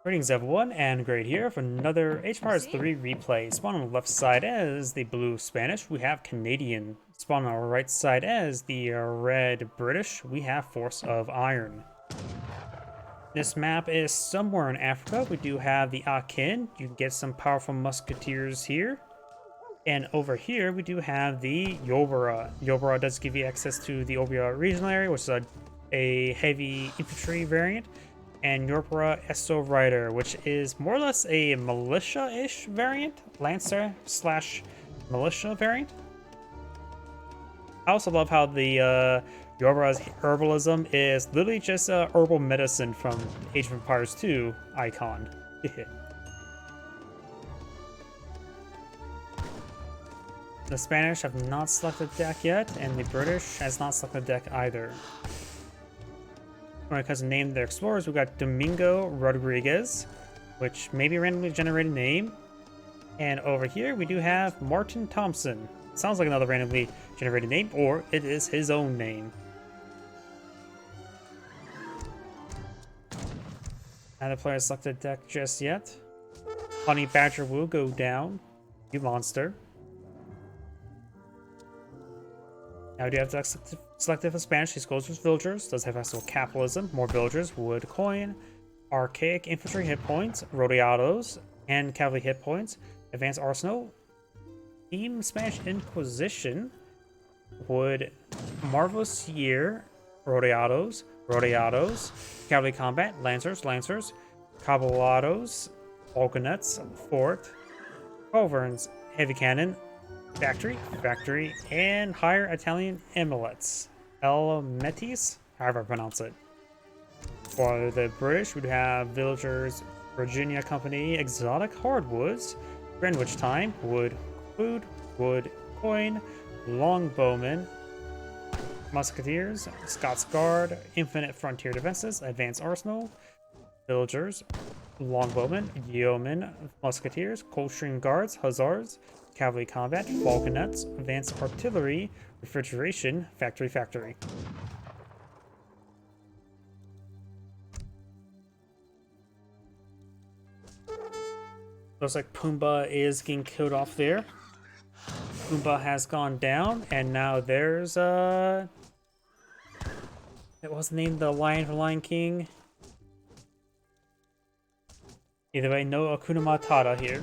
Greetings everyone, and Great here for another H-Pars 3 replay. Spawn on the left side as the blue Spanish, we have Canadian. Spawn on our right side as the red British, we have Force of Iron. This map is somewhere in Africa. We do have the Akin. You can get some powerful musketeers here. And over here, we do have the Yobara. Yobara does give you access to the Obia regional area, which is a heavy infantry variant. And Yorpra Esso Rider, which is more or less a militia-ish variant, Lancer slash militia variant. I also love how the Yorpra's herbalism is literally just herbal medicine from Age of Empires 2 icon. The Spanish have not selected deck yet, and the British has not selected deck either. When it comes to name their explorers, we've got Domingo Rodriguez, which may be a randomly generated name. And over here, we do have Martin Thompson. Sounds like another randomly generated name, or it is his own name. Neither player selected deck just yet. Honey Badger will go down. You monster. Now we do have deck selected for Spanish. These goes with villagers. Does have access to capitalism. More villagers. Wood coin. Archaic infantry hit points. Rodeados. And cavalry hit points. Advanced arsenal. Team Spanish Inquisition. Wood marvelous year. Rodeados. Rodeados. Cavalry combat. Lancers. Lancers. Caballeros. Falconets. Fort. Culverins. Heavy cannon. Factory, and higher Italian emolets. Elmetis, however I pronounce it. For the British, we'd have villagers, Virginia Company, exotic hardwoods, Greenwich time, wood, food, wood, coin, longbowmen, musketeers, Scots Guard, infinite frontier defenses, advanced arsenal, villagers, longbowmen, yeomen, musketeers, Coldstream Guards, hussars, cavalry combat, falconets, advanced artillery, refrigeration, factory. Looks like Pumbaa is getting killed off there. Pumbaa has gone down, and now there's what was the name of the lion for Lion King? Either way, no Hakuna Matata here.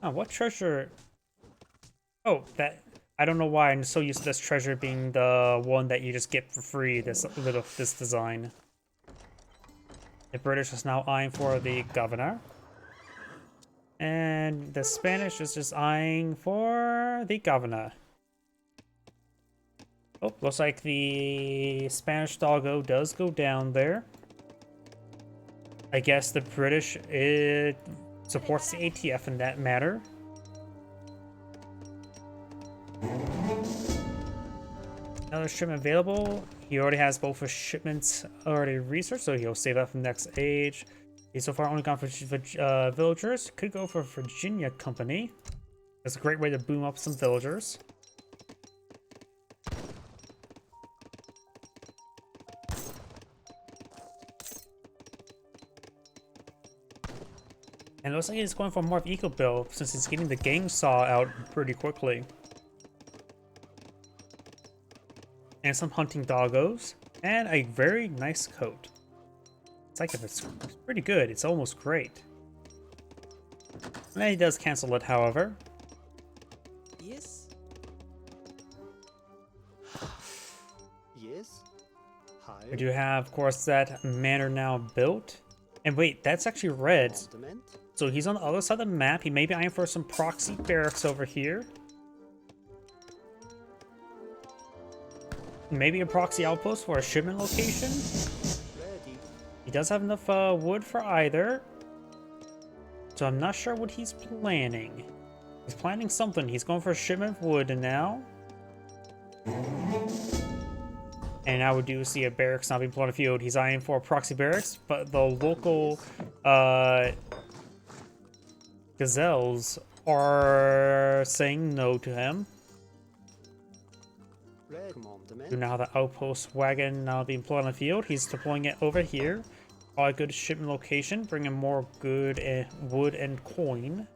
Oh, what treasure? Oh, that I don't know why I'm so used to this treasure being the one that you just get for free. This design. The British is now eyeing for the governor, and the Spanish is just eyeing for the governor. Oh, looks like the Spanish doggo does go down there. I guess the British supports the ATF in that matter. Another shipment available. He already has both his shipments already researched, so he'll save that for the next age. He's so far only gone for villagers. Could go for Virginia Company. That's a great way to boom up some villagers. And it looks like he's going for more of eco build since he's getting the gang saw out pretty quickly. And some hunting doggos. And a very nice coat. It's like if it's pretty good. It's almost great. And he does cancel it, however. Yes. Yes. We do have, of course, that manor now built. And wait, that's actually red. So he's on the other side of the map. He may be eyeing for some proxy barracks over here. Maybe a proxy outpost for a shipment location. He does have enough wood for either. So I'm not sure what he's planning. He's planning something. He's going for a shipment of wood now. And now we do see a barracks not being put on the field. He's eyeing for a proxy barracks, but the local gazelles are saying no to him. compliment. Do now the outpost wagon now being employed on the field. He's deploying it over here. A good shipment location, bringing more good wood and coin.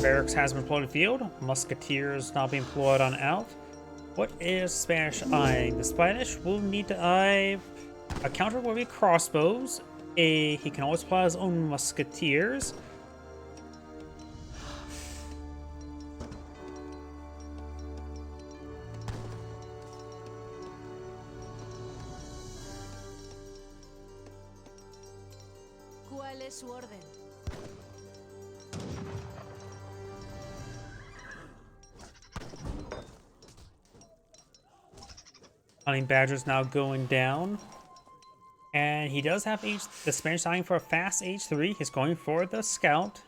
Barracks has been employed in the field. Musketeers now being employed on out. What is Spanish eyeing? The Spanish will need to eye a counter will be crossbows. He can always apply his own musketeers. ¿Cuál es su orden? Hunting Badger's now going down. And he does have the Spanish eyeing for a fast H3. He's going for the scout.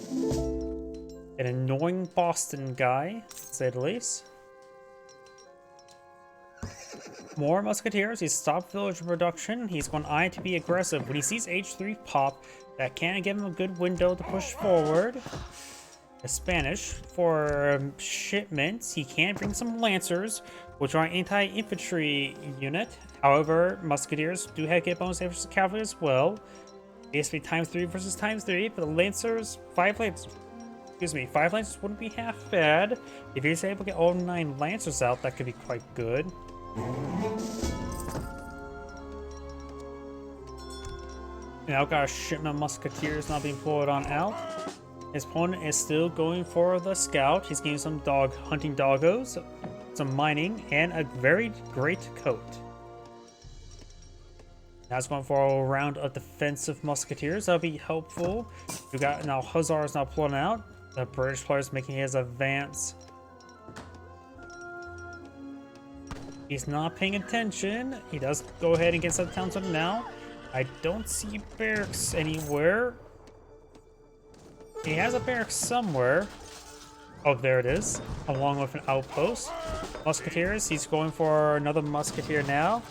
An annoying Boston guy, to say the least. More musketeers. He's stopped village production. He's going eye to be aggressive. When he sees H3 pop, that can give him a good window to push forward. The Spanish for shipments. He can bring some lancers, which are an anti-infantry unit. However, musketeers do have get bonus versus cavalry as well. Basically ×3 versus ×3, but the lancers, 5 lancers wouldn't be half bad. If he's able to get all 9 lancers out, that could be quite good. Now got a shipment of musketeers now being pulled on out. His opponent is still going for the scout. He's getting some hunting doggos, some mining, and a very great coat. Now it's going for a round of defensive musketeers. That'll be helpful. We got now Hussars now pulling out. The British player's making his advance. He's not paying attention. He does go ahead and get some Townsend now. I don't see barracks anywhere. He has a barracks somewhere. Oh, there it is. Along with an outpost. Musketeers. He's going for another musketeer now.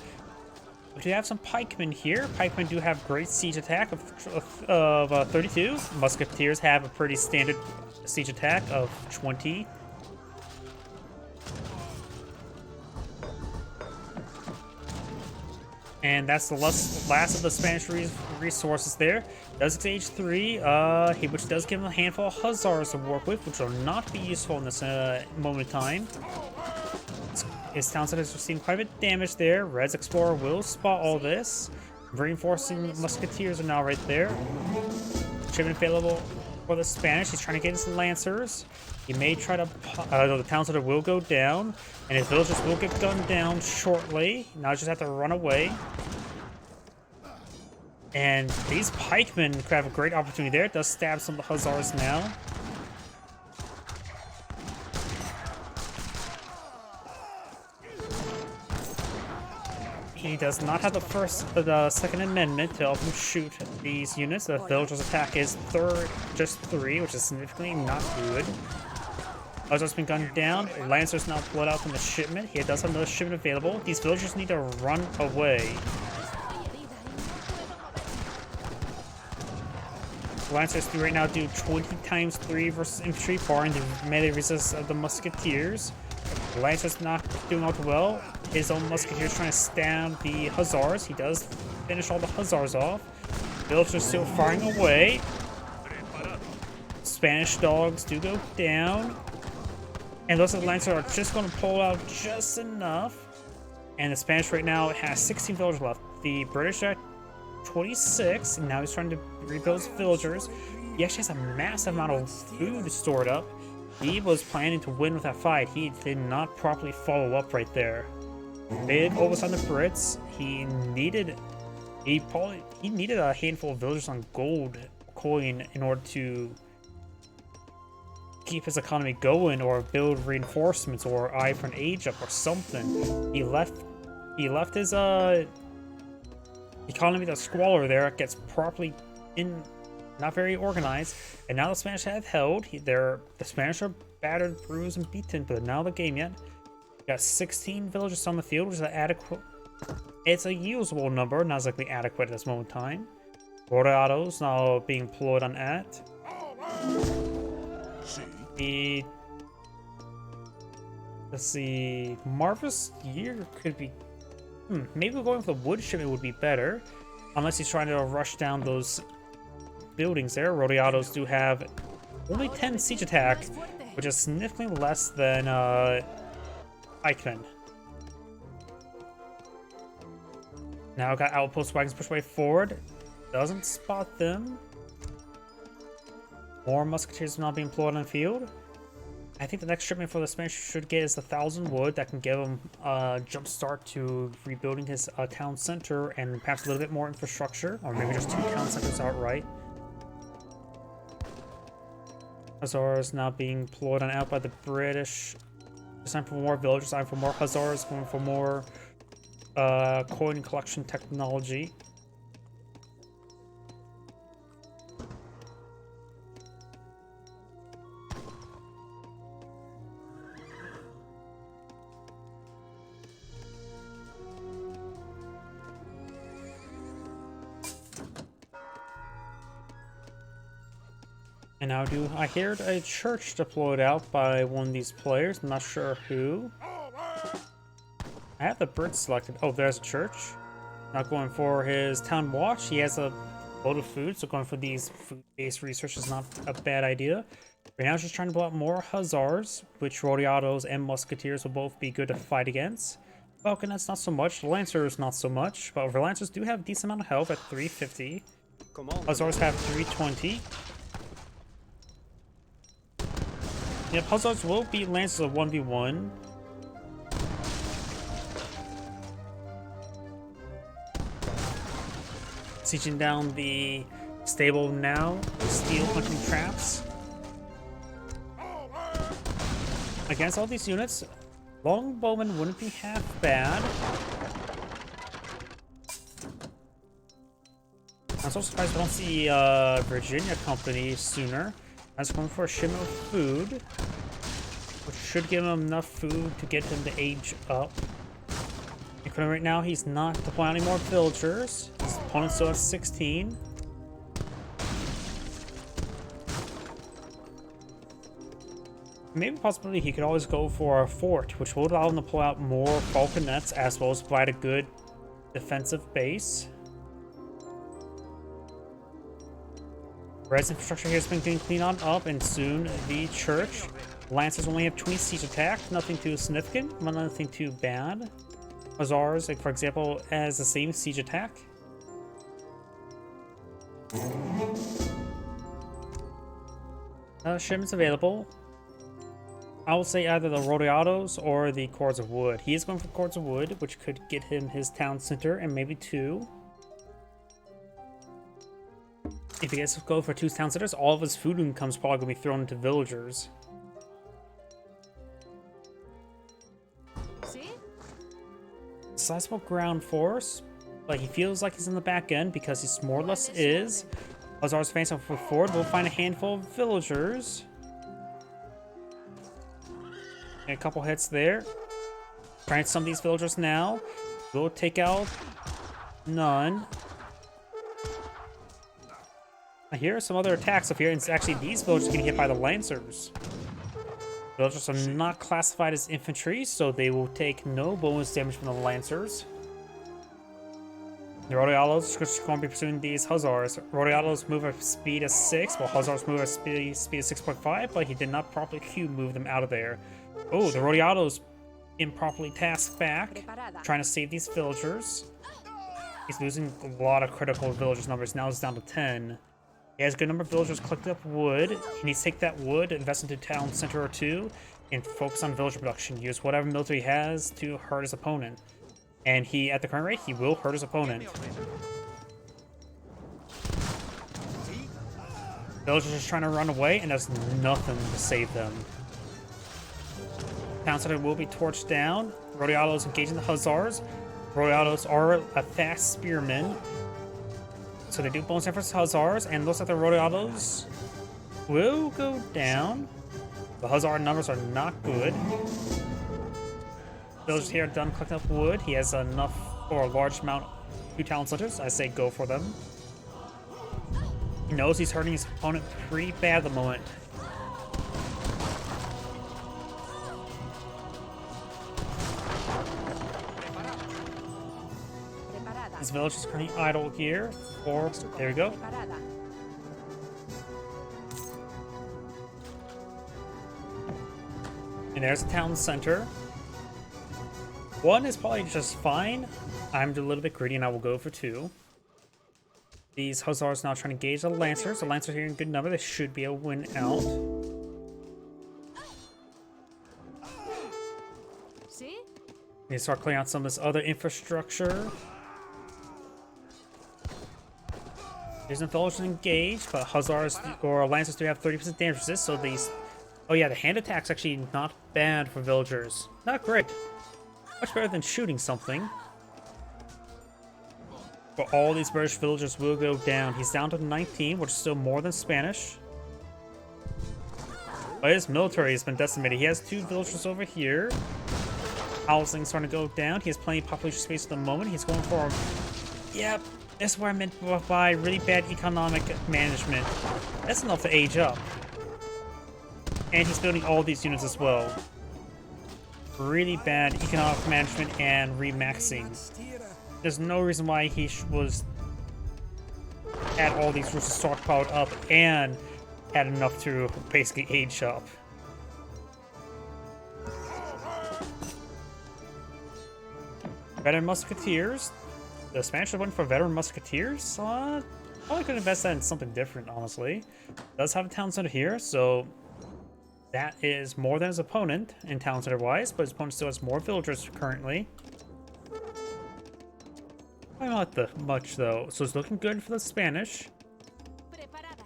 We do have some pikemen here. Pikemen do have great siege attack of 32. Musketeers have a pretty standard siege attack of 20. And that's the last of the Spanish resources there. Does stage 3, which does give him a handful of Hussars to work with, which will not be useful in this moment of time. His Townsend has received quite a bit of damage there. Red's Explorer will spot all this. Reinforcing Musketeers are now right there. Shipment available for the Spanish. He's trying to get his Lancers. He may try to... the Townsend will go down, and his villagers will get gunned down shortly. Now just have to run away. And these pikemen could have a great opportunity there. It does stab some of the Hussars now. He does not have the second amendment to help him shoot these units. The villager's attack is just 3, which is significantly not good. Hussar's been gunned down. Lancer's now pulled out from the shipment. He does have another shipment available. These villagers need to run away. Lancers do right now do 20 ×3 versus infantry, barring the melee resistance of the musketeers. Lancer's not doing all too well. His own musketeers trying to stab the Hussars. He does finish all the Hussars off. Villagers still firing away. Spanish dogs do go down. And those of the Lancers are just going to pull out just enough. And the Spanish right now has 16 villagers left. The British are 26, and now he's trying to rebuild his villagers. He actually has a massive amount of food stored up. He was planning to win with that fight. He did not properly follow up right there. Big focus on the Brits. He needed a handful of villagers on gold coin in order to keep his economy going, or build reinforcements, or eye for an age up or something. He left his economy to squalor there. It gets properly not very organized, and now the Spanish have held. The Spanish are battered, bruised, and beaten, but not the game yet. Got 16 villagers on the field, which is adequate. It's a usable number, not exactly adequate at this moment in time. Rodeados now being employed on at. The let's see, Marvelous Year could be. Maybe going with the wood shipment would be better, unless he's trying to rush down those buildings there. Rodeados do have only 10 siege attack, which is significantly less than Eichmann. Now got outpost wagons push way forward. Doesn't spot them. More musketeers now being employed on the field. I think the next shipment for the Spanish should get is 1,000 wood. That can give him a jump start to rebuilding his town center and perhaps a little bit more infrastructure, or maybe just 2 town centers outright. Hussars now being employed on out by the British. It's time for more villagers, time for more Hussars, going for more coin collection technology. And now I heard a church deployed out by one of these players. I'm not sure who. I have the Brits selected. Oh, there's a church. Not going for his town watch. He has a load of food, so going for these food-based research is not a bad idea. Right now, just trying to blow out more Hussars, which Rodeados and Musketeers will both be good to fight against. Falconets, not so much. Lancers, not so much. But Lancers do have a decent amount of health at 350. Hussars have 320. Yep, Hussars will beat Lancers a 1v1. Sieging down the stable now. Steel hunting traps. Against all these units, Longbowmen wouldn't be half bad. I'm so surprised I don't see Virginia Company sooner. I was going for a shipment of food, which should give him enough food to get him to age up. And right now, he's not deploying any more villagers. His opponent still has 16. Maybe possibly he could always go for a fort, which will allow him to pull out more falconets as well as provide a good defensive base. Res infrastructure here has been getting cleaned on up, and soon the church. Lancers only have 20 siege attack, nothing too significant, but nothing too bad. Hussars, like for example, has the same siege attack. Shipments available. I will say either the Rodeados or the Cords of Wood. He is going for Cords of Wood, which could get him his town center and maybe 2. If he gets to go for 2 town centers, all of his food income's probably going to be thrown into villagers. Sizable ground force, but he feels like he's in the back end because he's more or less is. Hussars facing off with forward, we'll find a handful of villagers. And a couple hits there. Trying some of these villagers now. We'll take out none. Here are some other attacks up here, and it's actually these villagers getting hit by the Lancers. Villagers are not classified as infantry, so they will take no bonus damage from the Lancers. The Rodeados are going to be pursuing these Hussars. Rodeados move at speed of 6, while Hussars move at speed of 6.5, but he did not properly Q move them out of there. Oh, the Rodeados improperly tasked back, trying to save these villagers. He's losing a lot of critical villagers numbers. Now it's down to 10. He has a good number of villagers collected up wood. He needs to take that wood, invest into a town center or 2, and focus on villager production. Use whatever military he has to hurt his opponent. And he, at the current rate, he will hurt his opponent. Villagers are just trying to run away, and there's nothing to save them. Town center will be torched down. Rodeados engaging the Hussars. Rodeados are a fast spearmen. So they do bonus efforts to Hussars, and looks like the Rodeados will go down. The Hussar numbers are not good. Villagers here are done collecting up wood. He has enough for a large amount of 2 town centers. I say go for them. He knows he's hurting his opponent pretty bad at the moment. Preparada. His village is currently idle here. Or there we go. Preparada. And there's the town center. One is probably just fine. I'm a little bit greedy and I will go for 2. These Hussars now trying to engage the Lancers. The Lancers here in good number. They should be able to win out. ¿Sí? They start clearing out some of this other infrastructure. There's no villages engaged, but Hussars or Lancers do have 30% damage resist, so these... Oh yeah, the hand attack's actually not bad for villagers. Not great. Much better than shooting something. But all these British villagers will go down. He's down to 19, which is still more than Spanish. But his military has been decimated. He has 2 villagers over here. Housing's starting to go down. He has plenty of population space at the moment. He's going for... Yep, that's what I meant by really bad economic management. That's enough to age up. And he's building all these units as well. Really bad economic management and remaxing. There's no reason why he was had all these resources stockpiled up and had enough to basically age up. Veteran Musketeers. The Spanish are went for Veteran Musketeers. Probably could invest that in something different, honestly. Does have a town center here, so that is more than his opponent in town center wise, but his opponent still has more villagers currently. Not that much though, so it's looking good for the Spanish.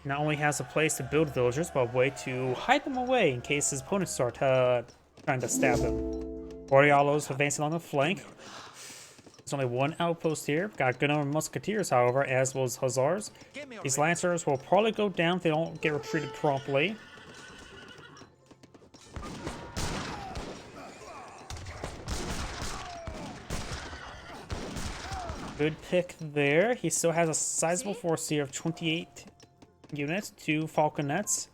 Not only has a place to build villagers, but a way to hide them away in case his opponents start trying to stab him. Borealos advancing along the flank. There's only 1 outpost here. Got a good number of musketeers, however, as well as hussars. These lancers will probably go down if they don't get retreated promptly. Good pick there. He still has a sizable force here of 28 units, 2 falconets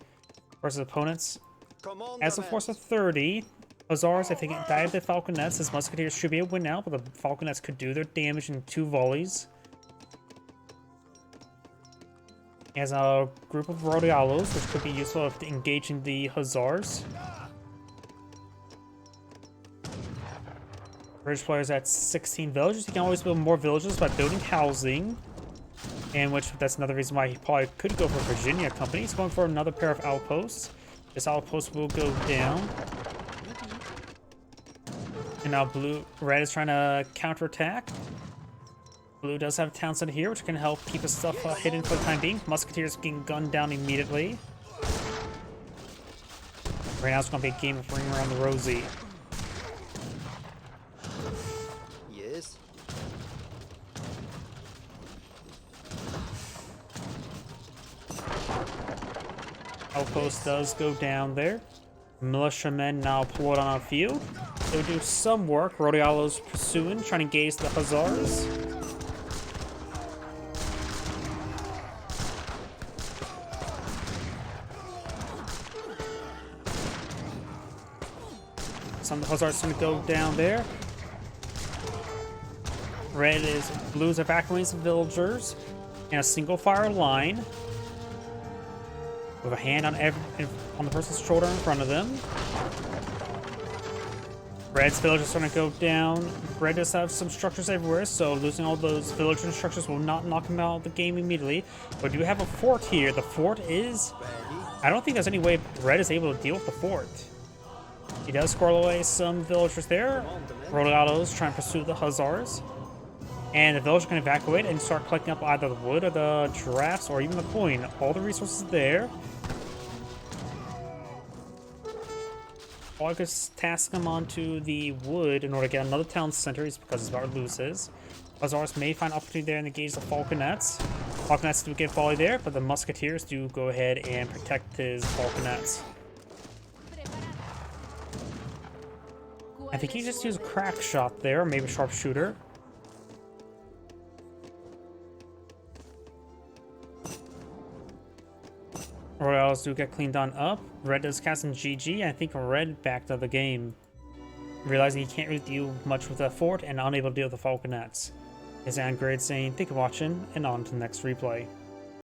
versus opponents. As a force of 30, Hussars, if they can dive the falconets, his musketeers should be able to win out, but the falconets could do their damage in 2 volleys. He has a group of Rodialos, which could be useful if engaging the Hussars. British players at 16 villages. You can always build more villages by building housing. And that's another reason why he probably could go for Virginia Company. He's going for another pair of outposts. This outpost will go down. And now red is trying to counterattack. Blue does have a town center here, which can help keep his stuff hidden for the time being. Musketeers getting gunned down immediately. Right now it's going to be a game of ring around the rosy. Yes. Outpost does go down there. Militiamen now pulled on a field. They'll do some work. Rodialo's pursuing, trying to engage the Hussars. Some of the Hussars going to go down there. Blues evacuating some villagers in a single fire line with a hand on the person's shoulder in front of them. Red's villagers are going to go down. Red does have some structures everywhere, so losing all those villager structures will not knock him out of the game immediately. But do have a fort here. The fort is... I don't think there's any way Red is able to deal with the fort. He does squirrel away some villagers there. Rodialos trying to pursue the Hussars. And the villagers can evacuate and start collecting up either the wood or the drafts or even the coin. All the resources there. I could task him onto the wood in order to get another town center because he's about to lose his. Hussars may find opportunity there and engage the falconets. Falconets do get volley there, but the musketeers do go ahead and protect his falconets. I think he just used a crack shot there, or maybe a sharpshooter. battles do get cleaned on up. Red does cast in GG. I think Red backed out of the game, realizing he can't really deal much with the fort and unable to deal with the falconets. His Grade saying, "Thank you for watching," and on to the next replay.